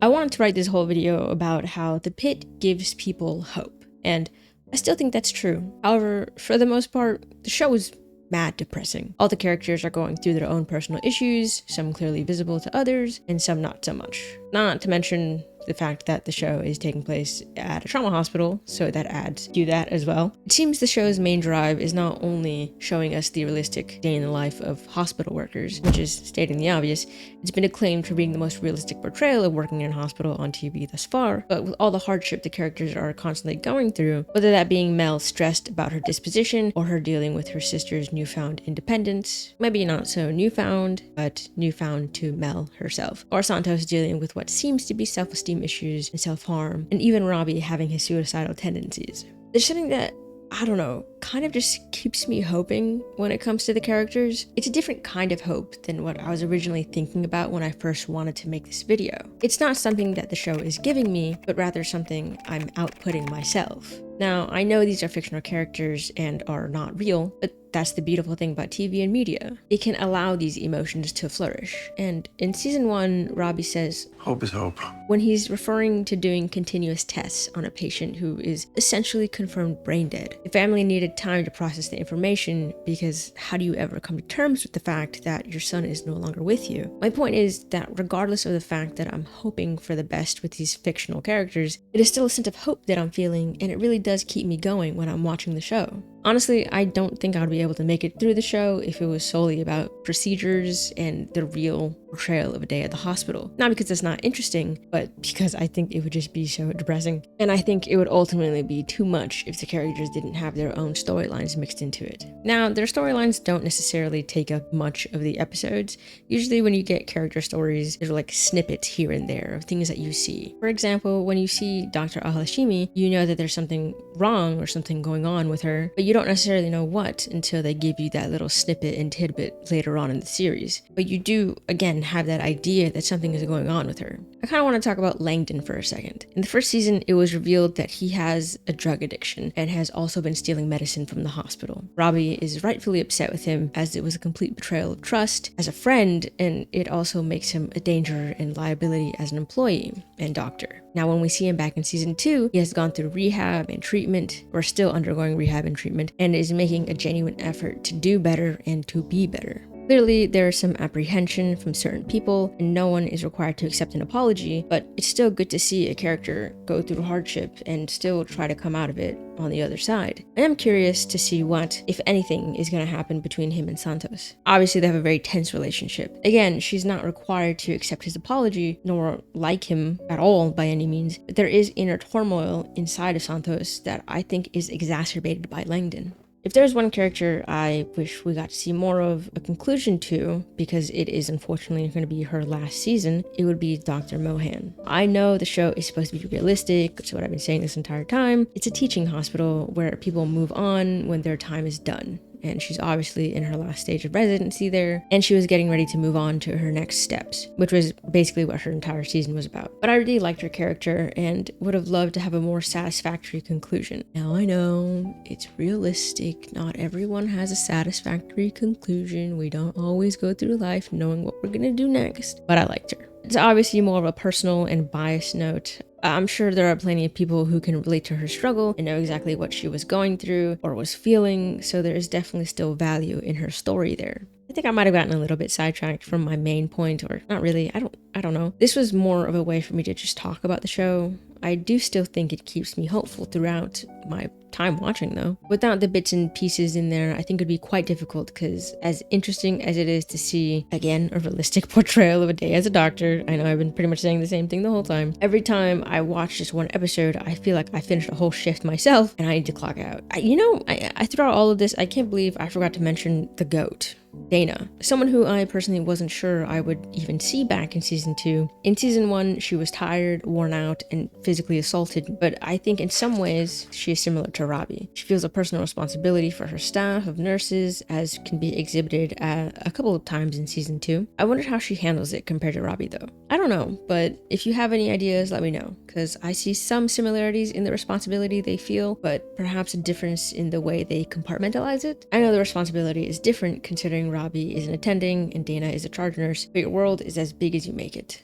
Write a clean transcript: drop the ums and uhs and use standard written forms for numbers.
I wanted to write this whole video about how the Pitt gives people hope, and I still think that's true. However, for the most part, the show is mad depressing. All the characters are going through their own personal issues, some clearly visible to others, and some not so much. Not to mention the fact that the show is taking place at a trauma hospital, so that adds to that as well. It seems the show's main drive is not only showing us the realistic day in the life of hospital workers, which is stating the obvious. It's been acclaimed for being the most realistic portrayal of working in a hospital on TV thus far, but with all the hardship the characters are constantly going through, whether that being Mel stressed about her disposition or her dealing with her sister's newfound independence, maybe not so newfound, but newfound to Mel herself, or Santos dealing with what seems to be self-esteem issues and self-harm, and even Robbie having his suicidal tendencies. There's something that, I don't know, kind of just keeps me hoping when it comes to the characters. It's a different kind of hope than what I was originally thinking about when I first wanted to make this video. It's not something that the show is giving me, but rather something I'm outputting myself. Now, I know these are fictional characters and are not real, but that's the beautiful thing about TV and media. It can allow these emotions to flourish. And in season 1, Robbie says, "Hope is hope." When he's referring to doing continuous tests on a patient who is essentially confirmed brain dead. The family needed time to process the information, because how do you ever come to terms with the fact that your son is no longer with you? My point is that regardless of the fact that I'm hoping for the best with these fictional characters, it is still a sense of hope that I'm feeling, and it really does keep me going when I'm watching the show. Honestly, I don't think I would be able to make it through the show if it was solely about procedures and the real portrayal of a day at the hospital. Not because it's not interesting, but because I think it would just be so depressing. And I think it would ultimately be too much if the characters didn't have their own storylines mixed into it. Now, their storylines don't necessarily take up much of the episodes. Usually when you get character stories, there's like snippets here and there of things that you see. For example, when you see Dr. Ahlashimi, you know that there's something wrong or something going on with her, but you don't necessarily know what until they give you that little snippet and tidbit later on in the series. But you do, again, have that idea that something is going on with her. I kind of want to talk about Langdon for a second. In the first season, it was revealed that he has a drug addiction and has also been stealing medicine from the hospital. Robbie is rightfully upset with him, as it was a complete betrayal of trust as a friend, and it also makes him a danger and liability as an employee and doctor. Now, when we see him back in season 2, he has gone through rehab and treatment, or still undergoing rehab and treatment, and is making a genuine effort to do better and to be better. Clearly, there is some apprehension from certain people, and no one is required to accept an apology, but it's still good to see a character go through hardship and still try to come out of it on the other side. I am curious to see what, if anything, is going to happen between him and Santos. Obviously, they have a very tense relationship. Again, she's not required to accept his apology, nor like him at all by any means, but there is inner turmoil inside of Santos that I think is exacerbated by Langdon. If there's one character I wish we got to see more of a conclusion to, because it is unfortunately going to be her last season, it would be Dr. Mohan. I know the show is supposed to be realistic, that's what I've been saying this entire time. It's a teaching hospital where people move on when their time is done. And she's obviously in her last stage of residency there, and she was getting ready to move on to her next steps, which was basically what her entire season was about. But I really liked her character and would have loved to have a more satisfactory conclusion. Now, I know it's realistic, not everyone has a satisfactory conclusion. We don't always go through life knowing what we're gonna do next, but I liked her. It's obviously more of a personal and biased note. I'm sure there are plenty of people who can relate to her struggle and know exactly what she was going through or was feeling, so there is definitely still value in her story there. I think I might have gotten a little bit sidetracked from my main point, or not really, I don't know. This was more of a way for me to just talk about the show. I do still think it keeps me hopeful throughout my time watching though. Without the bits and pieces in there, I think it'd be quite difficult, because as interesting as it is to see, again, a realistic portrayal of a day as a doctor, I know I've been pretty much saying the same thing the whole time. Every time I watch just one episode, I feel like I finished a whole shift myself and I need to clock out. I throughout all of this, I can't believe I forgot to mention the GOAT. Dana, someone who I personally wasn't sure I would even see back in season 2. In season 1, she was tired, worn out, and physically assaulted, but I think in some ways she is similar to Robbie. She feels a personal responsibility for her staff of nurses, as can be exhibited a couple of times in season 2. I wonder how she handles it compared to Robbie though. I don't know, but if you have any ideas, let me know, because I see some similarities in the responsibility they feel, but perhaps a difference in the way they compartmentalize it. I know the responsibility is different considering Robbie is an attending and Dana is a charge nurse, but your world is as big as you make it.